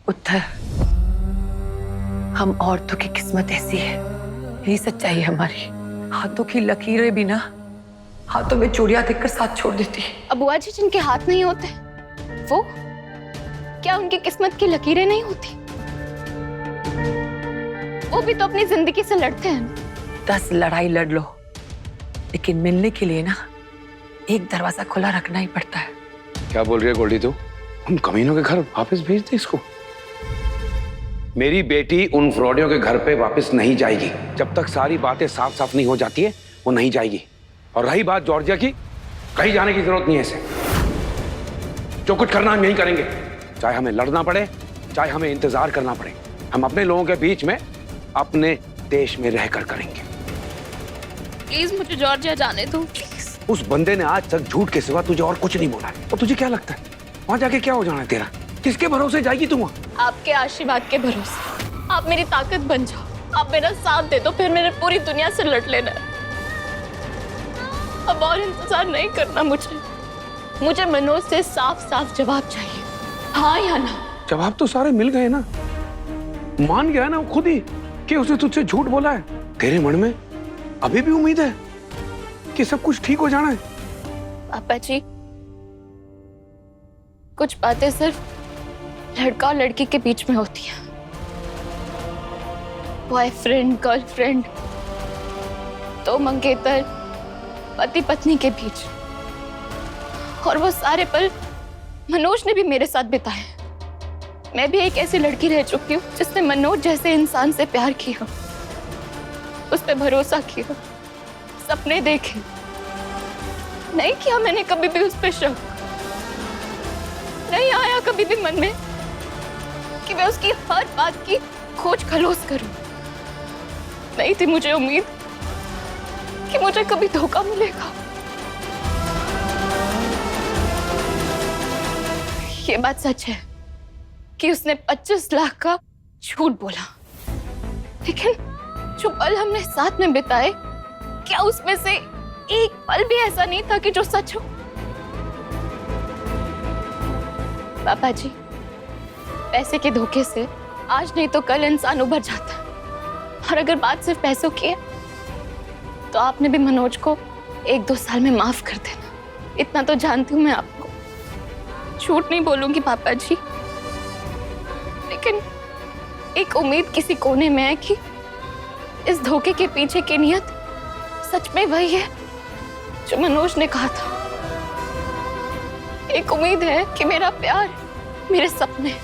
उत्तर, हम औरतों की किस्मत ऐसी है, यही सच्चाई है हमारी। हाथों की लकीरें भी ना हाथों में चूड़ियां देखकर साथ छोड़ देती है। अब बुआ जी जिनके हाथ नहीं होते वो क्या उनकी किस्मत की लकीरें नहीं होती? वो भी तो अपनी जिंदगी से लड़ते हैं। 10 लड़ाई लड़ लो, लेकिन मिलने के लिए ना एक दरवाजा खुला रखना ही पड़ता है। क्या बोल रही है गोल्डी तू? उन कमीनों के घर वापस भेज दे इसको। मेरी बेटी उन फ्रॉडियों के घर पे वापस नहीं जाएगी। जब तक सारी बातें साफ साफ नहीं हो जाती है वो नहीं जाएगी। और रही बात जॉर्जिया की, कहीं जाने की जरूरत नहीं है इसे। जो कुछ करना हम यही करेंगे, चाहे हमें लड़ना पड़े, चाहे हमें इंतजार करना पड़े। हम अपने लोगों के बीच में अपने देश में रहकर करेंगे। प्लीज मुझे जॉर्जिया जाने दो प्लीज। उस बंदे ने आज तक झूठ के सिवा तुझे और कुछ नहीं बोला है। और तुझे क्या लगता है वहां जाके क्या हो जाना है तेरा? किसके भरोसे जाएगी तू वहां? आपके आशीर्वाद के भरोसे। आप मेरी ताकत बन जाओ, आप मेरा साथ दे दो, फिर मेरे पूरी दुनिया से लड़ लेना। अब और इंतजार नहीं करना मुझे मनोज से साफ साफ जवाब चाहिए, हाँ या ना। जवाब तो सारे मिल गए ना। मान गया ना वो खुद ही कि उसने तुझसे झूठ बोला है। तेरे मन में अभी भी उम्मीद है कि सब कुछ ठीक हो जाना है? पापा जी, कुछ बातें सिर्फ लड़का और लड़की के बीच में होती हैं। बॉयफ्रेंड गर्लफ्रेंड, तो मंगेतर पति पत्नी के बीच। और वो सारे पल मनोज ने भी मेरे साथ बिताए। मैं भी एक ऐसी लड़की रह चुकी हूँ जिसने मनोज जैसे इंसान से प्यार किया, उस पर भरोसा किया, सपने देखे। नहीं किया मैंने कभी भी उस पर शक। नहीं आया कभी भी मन में कि मैं उसकी हर बात की खोज खलोस करूं। नहीं थी मुझे उम्मीद कि मुझे कभी धोखा मिलेगा। ये बात सच है कि उसने 25 लाख का झूठ बोला, लेकिन जो पल हमने साथ में बिताए, क्या उसमें से एक पल भी ऐसा नहीं था कि जो सच हो? पापा जी, पैसे के धोखे से आज नहीं तो कल इंसान उभर जाता है। और अगर बात सिर्फ पैसों की है तो आपने भी मनोज को 1-2 साल में माफ कर देना। इतना तो जानती हूँ मैं आपको। झूठ नहीं बोलूंगी पापा जी, लेकिन एक उम्मीद किसी कोने में है कि इस धोखे के पीछे की नियत सच में वही है जो मनोज ने कहा था। एक उम्मीद है कि मेरा प्यार, मेरे सपने,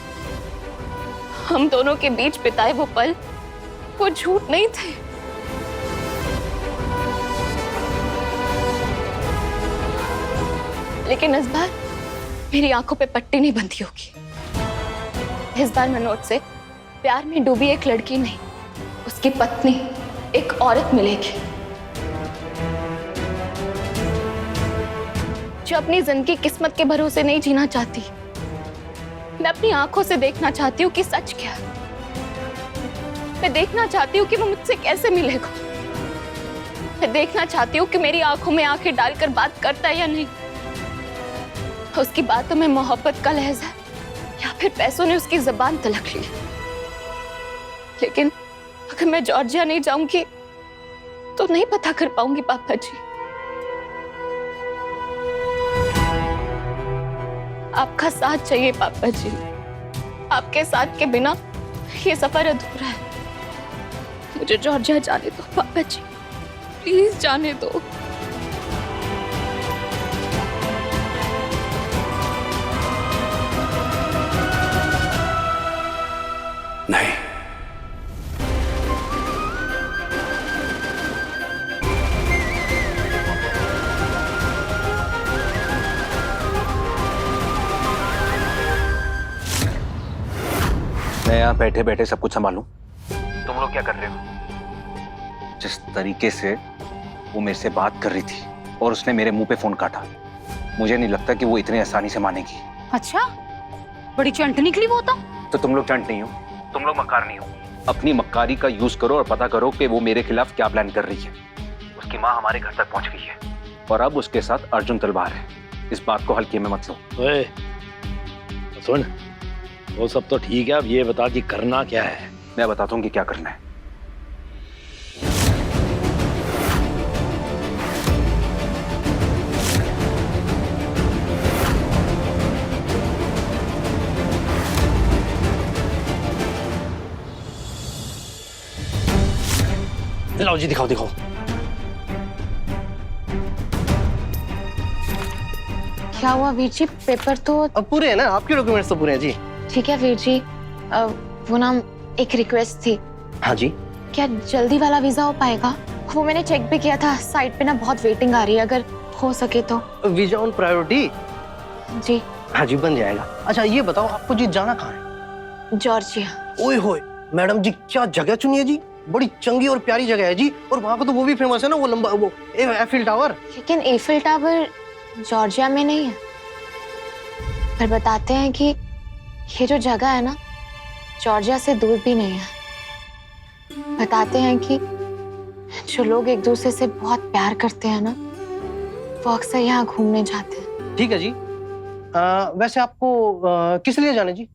हम दोनों के बीच बिताए वो पल, वो झूठ नहीं थे। लेकिन इस बार मेरी आंखों पे पट्टी नहीं बंधी होगी। इस बार मनोज से प्यार में डूबी एक लड़की नहीं, उसकी पत्नी, एक औरत मिलेगी जो अपनी जिंदगी किस्मत के भरोसे नहीं जीना चाहती। मैं अपनी आंखों से देखना चाहती हूँ कि सच क्या है। मैं देखना चाहती हूँ कि वो मुझसे कैसे मिलेगा। मैं देखना चाहती हूँ कि मेरी आंखों में आंखें डालकर बात करता है या नहीं। उसकी बातों में मोहब्बत का लहजा है या फिर पैसों ने उसकी जुबान तलक ली। लेकिन अगर मैं जॉर्जिया नहीं जाऊंगी तो नहीं पता कर पाऊंगी पापा जी। आपका साथ चाहिए पापा जी। आपके साथ के बिना ये सफर अधूरा है। मुझे जॉर्जिया जाने दो पापा जी, प्लीज जाने दो। नहीं, मैं यहाँ बैठे बैठे सब कुछ संभालूं? तुम लोग क्या कर रहे हो? जिस तरीके से वो मेरे से बात कर रही थी और उसने मेरे मुंह पे फोन काटा, मुझे नहीं लगता कि वो इतनी आसानी से मानेगी। अच्छा, बड़ी चंट निकली वो तो तुम लोग चंट नहीं हो, तुम लोग मक्कार नहीं हो। अपनी मक्कारी का यूज करो और पता करो कि वो मेरे खिलाफ क्या प्लान कर रही है। उसकी माँ हमारे घर तक पहुंच गई है और अब उसके साथ अर्जुन तलवार है। इस बात को हल्के में मत लो। ओए, सुन, वो सब तो ठीक है, अब ये बता कि करना क्या है। मैं बताता हूँ कि क्या करना है। लाओ जी, दिखाओ दिखाओ। क्या हुआ वीर जी? पेपर तो अब पूरे हैं ना, आपके डॉक्यूमेंट्स तो पूरे हैं जी। ठीक है वीर जी। वो ना एक रिक्वेस्ट थी। हाँ जी। क्या जल्दी वाला वीजा हो पाएगा? वो मैंने चेक भी किया था, साइट पे ना बहुत वेटिंग आ रही है, अगर हो सके तो। Visa on priority? जी। हाँ जी, बन जाएगा। अच्छा ये बताओ, आपको जी जाना कहाँ है? जॉर्जिया। ओए होए मैडम जी, क्या जगह चुनी है जी, बड़ी चंगी और प्यारी जगह है जी। और वहाँ का तो वो भी फेमस है ना, वो लंबा वो एफिल टावर। लेकिन एफिल टावर जॉर्जिया में नहीं है। पर बताते हैं कि ये जो जगह है ना, जॉर्जिया से दूर भी नहीं है। बताते हैं कि जो लोग एक दूसरे से बहुत प्यार करते हैं ना, वो अक्सर यहाँ घूमने जाते हैं। ठीक है जी। वैसे आपको किस लिए जाना जी?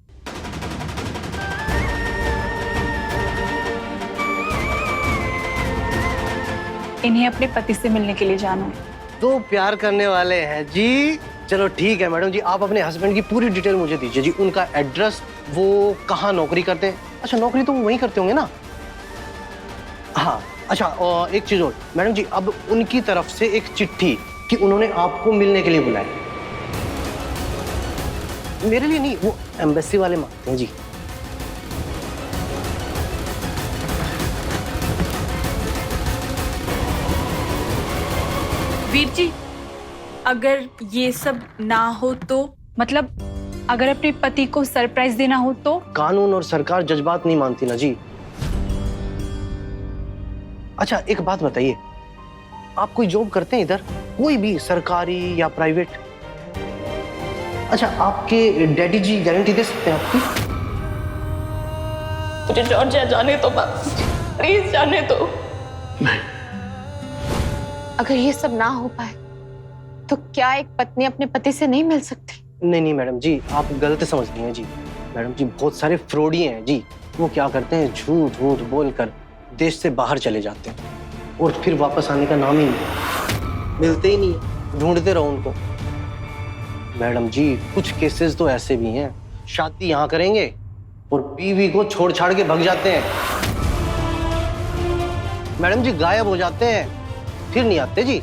इन्हें अपने पति से मिलने के लिए जाना है। दो प्यार करने वाले हैं जी। चलो ठीक है मैडम जी, आप अपने हस्बैंड की पूरी डिटेल मुझे दीजिए जी। उनका एड्रेस, वो कहाँ नौकरी करते हैं? अच्छा नौकरी तो वो वहीं करते होंगे ना? हाँ अच्छा, और एक चीज और मैडम जी, अब उनकी तरफ से एक चिट्ठी कि उन्होंने आपको मिलने के लिए बुलाया। मेरे लिए नहीं, वो एम्बेसी वाले मांगते हैं जी। वीर जी, अगर ये सब ना हो तो, मतलब अगर अपने पति को सरप्राइज देना हो तो? कानून और सरकार जज्बात नहीं मानती ना जी। अच्छा एक बात बताइए, आप कोई जॉब करते हैं इधर, कोई भी, सरकारी या प्राइवेट? अच्छा आपके डैडी जी गारंटी दे सकते हैं आपकी? मुझे जॉर्जिया जाने दो, प्लीज जाने दो। अगर ये सब ना हो पाए तो क्या एक पत्नी अपने पति से नहीं मिल सकती? नहीं नहीं मैडम जी, आप गलत समझ रही हैं जी। मैडम जी बहुत सारे फ्रॉडिये हैं जी। वो क्या करते हैं, झूठ झूठ बोलकर देश से बाहर चले जाते हैं और फिर वापस आने का नाम ही नहीं, मिलते ही नहीं, ढूंढते रहो उनको। मैडम जी कुछ केसेस तो ऐसे भी हैं, शादी यहाँ करेंगे और बीवी को छोड़ छाड़ के भाग जाते हैं। मैडम जी गायब हो जाते हैं, फिर नहीं आते जी।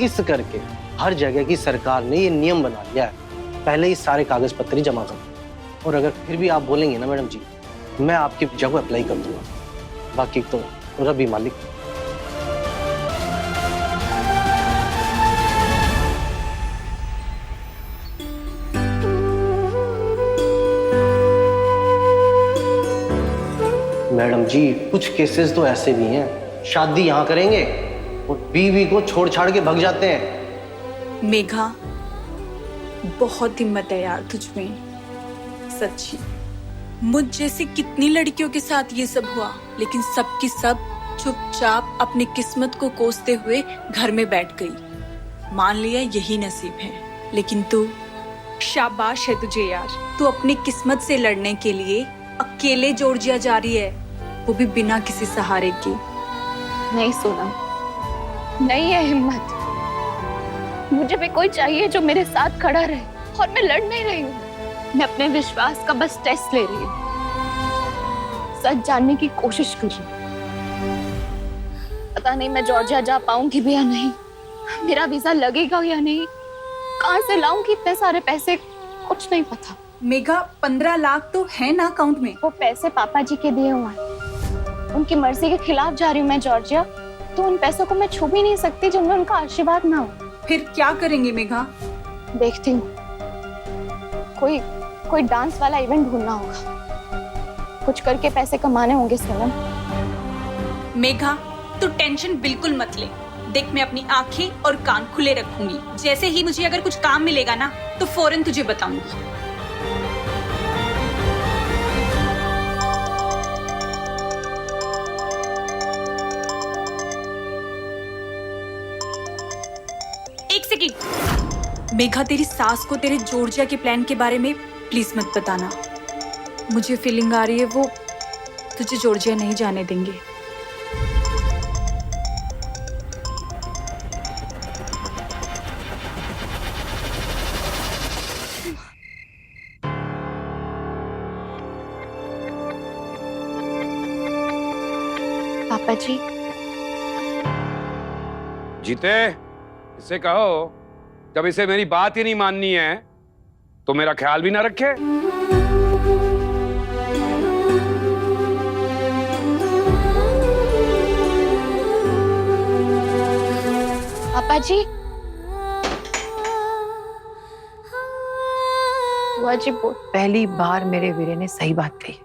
इस करके हर जगह की सरकार ने ये नियम बना लिया है, पहले ही सारे कागज पत्र जमा करो। और अगर फिर भी आप बोलेंगे ना मैडम जी, मैं आपकी जगह अप्लाई कर दूंगा, बाकी तो रब्बी मालिक। मैडम जी कुछ केसेस तो ऐसे भी हैं, शादी यहाँ करेंगे और बीवी को छोड़ छाड़ के भाग जाते हैं। मेघा, बहुत हिम्मत है यार तुझ में, सच्ची। मुझ जैसी कितनी लड़कियों के साथ ये सब हुआ, लेकिन सब की सब चुपचाप अपनी किस्मत को कोसते हुए घर में बैठ गई। मान लिया यही नसीब है, लेकिन तू, शाबाश है तुझे यार। तू अपनी किस्मत से लड़ने के लिए अकेले जॉर्जिया जा रही है, वो भी बिना किसी सहारे के। नहीं सोनम, नहीं है हिम्मत। मुझे भी कोई चाहिए जो मेरे साथ खड़ा रहे, और मैं लड़ नहीं रही हूँ। मैं अपने विश्वास का बस टेस्ट ले रही हूँ, सच जानने की कोशिश कर रही हूँ। पता नहीं मैं जॉर्जिया जा पाऊंगी भी या नहीं, मेरा वीजा लगेगा या नहीं, कहाँ से लाऊंगी इतने सारे पैसे, कुछ नहीं पता। मेघा 15 लाख तो है ना अकाउंट में? वो पैसे पापा जी के दिए हुए हैं, उनकी मर्जी के खिलाफ जा रही हूँ मैं जॉर्जिया, तो उन पैसों को मैं छू भी नहीं सकती जिनमें उनका आशीर्वाद ना हो। फिर क्या करेंगे मेघा? देखती हूँ, कोई डांस वाला इवेंट ढूंढना होगा, कुछ करके पैसे कमाने होंगे सोनम। मेघा तू टेंशन बिल्कुल मत ले, देख मैं अपनी आंखें और कान खुले रखूंगी। जैसे ही मुझे अगर कुछ काम मिलेगा ना तो फौरन तुझे बताऊंगी। एक सेकंड, मेघा तेरी सास को तेरे जॉर्जिया के प्लान के बारे में प्लीज मत बताना। मुझे फीलिंग आ रही है वो तुझे जॉर्जिया नहीं जाने देंगे। पापा जी, जीते, इसे कहो जब इसे मेरी बात ही नहीं माननी है तो मेरा ख्याल भी ना रखे। पापा जी, बुआ जी बोल। पहली बार मेरे वीरे ने सही बात कही।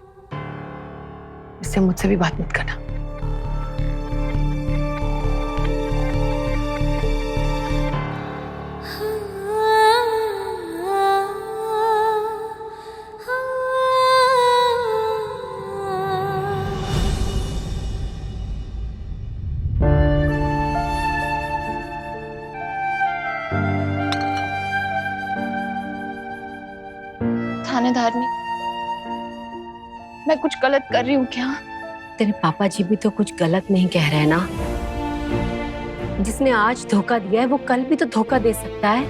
इससे मुझसे भी बात मत करना। थानेदारनी, मैं कुछ गलत कर रही हूँ क्या? तेरे पापा जी भी तो कुछ गलत नहीं कह रहे ना। जिसने आज धोखा दिया है वो कल भी तो धोखा दे सकता है।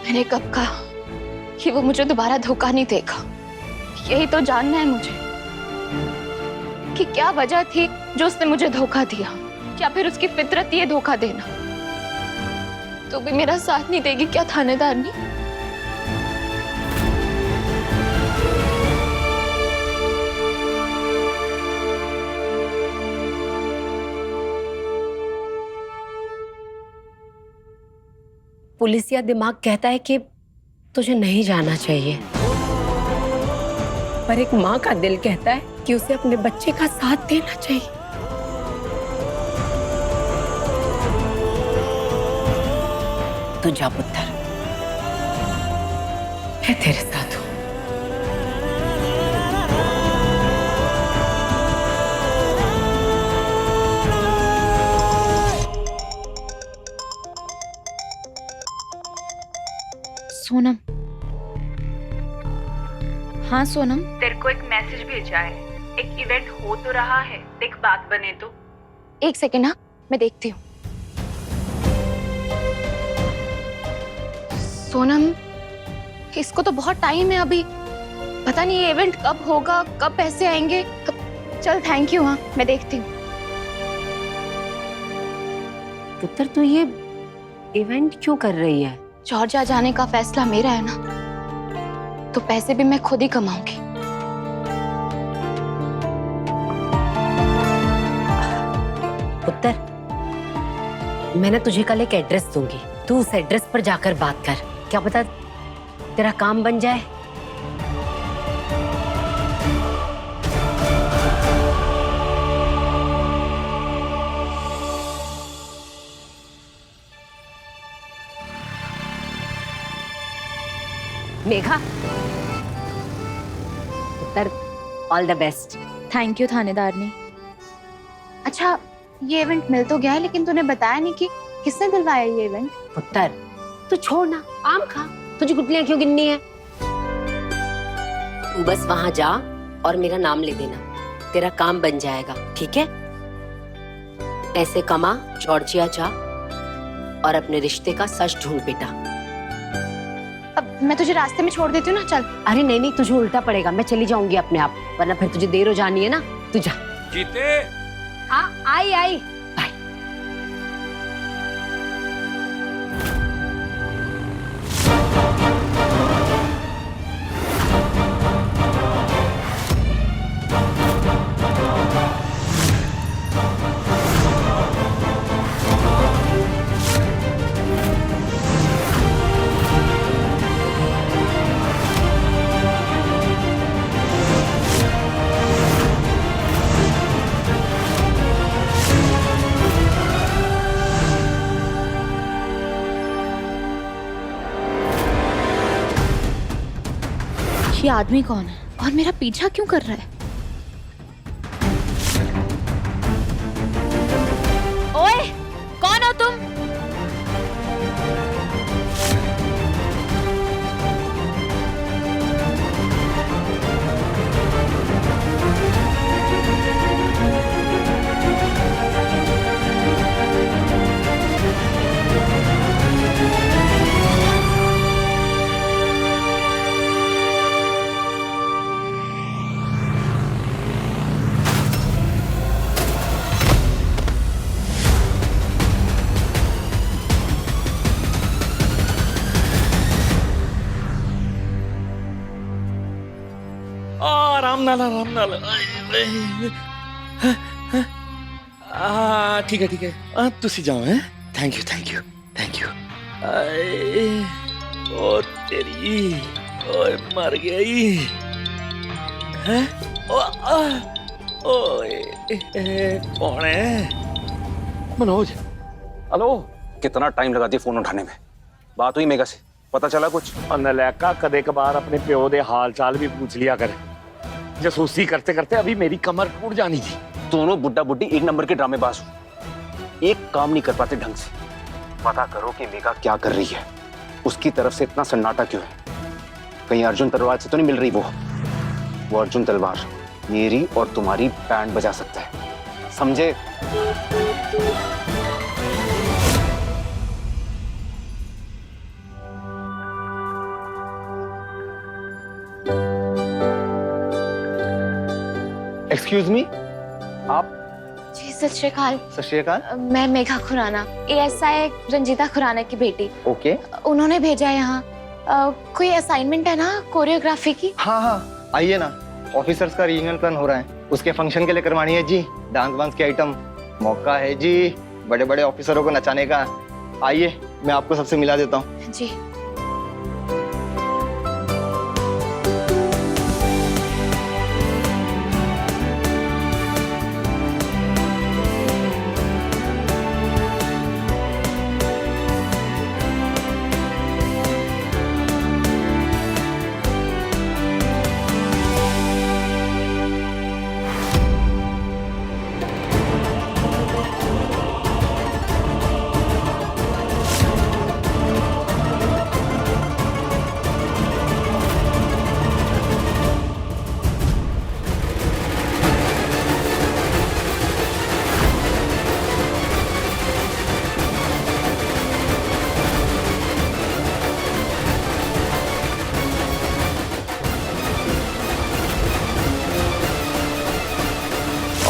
मैंने कब कहा कि वो मुझे दोबारा धोखा नहीं देगा? यही तो जानना है मुझे कि क्या वजह थी जो उसने मुझे धोखा दिया, या फिर उसकी फितरत ये धोखा देना। तो भी मेरा साथ नहीं देगी क्या थानेदारनी? पुलिसिया दिमाग कहता है कि तुझे नहीं जाना चाहिए, पर एक माँ का दिल कहता है कि उसे अपने बच्चे का साथ देना चाहिए। तो जा पुत्र, मैं तेरे साथ हूं। सोनम, हाँ सोनम, तेरे को एक मैसेज भेजा है। एक इवेंट हो तो रहा है, देख बात बने तो। एक सेकेंड, हाँ मैं देखती हूँ। सोनम, इसको तो बहुत टाइम है अभी, पता नहीं ये इवेंट कब होगा, कब पैसे आएंगे। चल थैंक यू, हाँ मैं देखती हूँ। पुत्र तू ये इवेंट क्यों कर रही है? जॉर्जिया जाने का फैसला मेरा है ना, तो पैसे भी मैं खुद ही कमाऊंगी। पुत्र, मैं ना तुझे कल एक एड्रेस दूंगी, तू उस एड्रेस पर जाकर बात कर। क्या पता तेरा काम बन जाए। मेघा, पुत्र all the best. Thank you थानेदारनी। अच्छा, ये इवेंट मिल तो गया है, लेकिन तूने बताया नहीं कि किसने दिलवाया ये इवेंट। पुत्र तू छोड़ ना, आम खा, तुझे गुटलियां क्यों गिननी है? तू बस वहां जा और मेरा नाम ले देना, तेरा काम बन जाएगा, ठीक है? पैसे कमा, जॉर्जिया जा और अपने रिश्ते का सच ढूंढ बेटा। अब मैं तुझे रास्ते में छोड़ देती हूँ ना, चल। अरे नहीं नहीं, तुझे उल्टा पड़ेगा, मैं चली जाऊंगी अपने आप, वरना फिर तुझे देर हो जानी है ना। तू जा। जीते, हाँ आई आई, बाय। ये आदमी कौन है और मेरा पीछा क्यों कर रहा है? ओए, कौन हो तुम? आराम नाल ठीक है तुसी जाओ हैं थैंक यू ओ तेरी ओए मर गई हैं ओए कौन है? मनोज, हेलो। कितना टाइम लगा दिया फोन उठाने में? बात हुई मेगा से? पता चला कुछ? नलैका कदे कबार अपने प्यो दे हाल चाल भी पूछ लिया कर। जासूसी करते करते अभी मेरी कमर टूट जानी थी। दोनों बुड्ढा बुड्ढी एक नंबर के ड्रामेबाज हो, एक काम नहीं कर पाते ढंग से। पता करो कि मेगा क्या कर रही है, उसकी तरफ से इतना सन्नाटा क्यों है? कहीं अर्जुन तलवार से तो नहीं मिल रही वो अर्जुन तलवार मेरी और तुम्हारी बैंड बजा सकता है, समझे? एक्सक्यूज मी, आप? जी सत श्री अकाल। सत श्री अकाल। मैं मेघा खुराना, ASI रंजीता खुराना की बेटी। ओके। उन्होंने भेजा है यहाँ। कोई असाइनमेंट है ना कोरियोग्राफी की? हाँ आइए ना, ऑफिसर्स का रीयूनियन प्लान हो रहा है, उसके फंक्शन के लिए करवानी है जी। डांस वांस के आइटम, मौका है जी बड़े बड़े ऑफिसरों को नचाने का। आइए मैं आपको सबसे मिला देता हूँ। जी।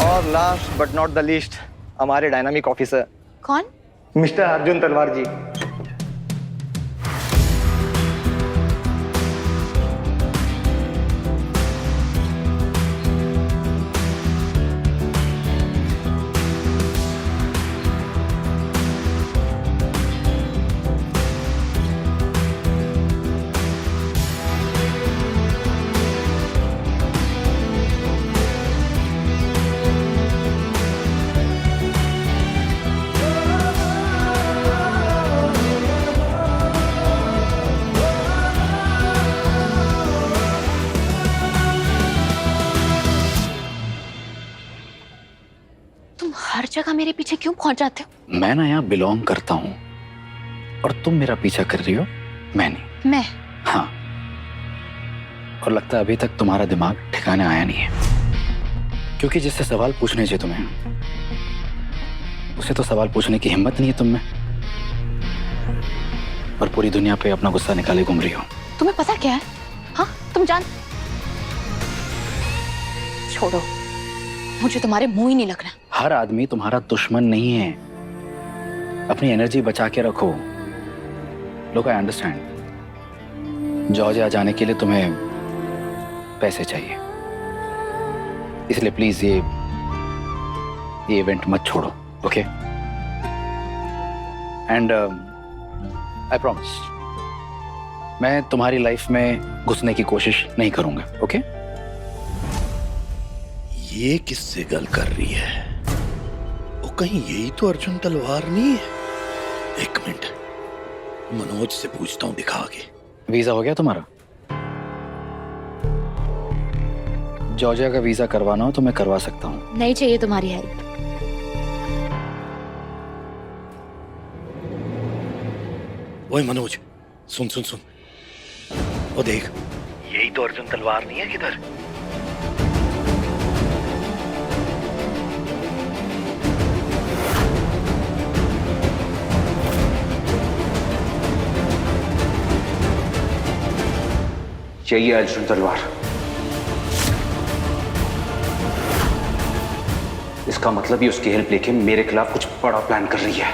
और last but not the least, हमारे डायनामिक ऑफिसर। कौन? मिस्टर अर्जुन तलवार जी। हर जगह मेरे पीछे क्यों पहुंच जाते हो? मैं ना यहाँ बिलोंग करता हूँ और तुम मेरा पीछा कर रही हो, मैं नहीं। मैं? हाँ, और लगता है अभी तक तुम्हारा दिमाग ठिकाने आया नहीं है, क्योंकि जिससे सवाल पूछने चाहिए तुम्हें, उसे तो सवाल पूछने की हिम्मत नहीं है तुम में, और पूरी दुनिया पे अपना गुस्सा निकाले घूम रही हो। तुम्हें पता क्या है? हाँ, तुम जान। छोड़ो, मुझे तुम्हारे मुंह ही नहीं लगना। हर आदमी तुम्हारा दुश्मन नहीं है, अपनी एनर्जी बचा के रखो। लोग आई अंडरस्टैंड, जॉर्जिया जाने के लिए तुम्हें पैसे चाहिए, इसलिए प्लीज ये इवेंट मत छोड़ो, ओके? एंड आई प्रॉमिस, मैं तुम्हारी लाइफ में घुसने की कोशिश नहीं करूंगा, ओके? ये किससे गल कर रही है? वो कहीं यही तो अर्जुन तलवार नहीं है? एक मिनट, मनोज से पूछता हूँ दिखा के। वीजा हो गया तुम्हारा? जॉर्जिया का वीजा करवाना हो तो मैं करवा सकता हूँ। नहीं चाहिए तुम्हारी हेल्प। ओए मनोज, सुन सुन सुन, वो देख, यही तो अर्जुन तलवार नहीं है किधर? चाहिए अर्जुन तलवार। इसका मतलब ये उसकी हेल्प लेके मेरे खिलाफ कुछ बड़ा प्लान कर रही है।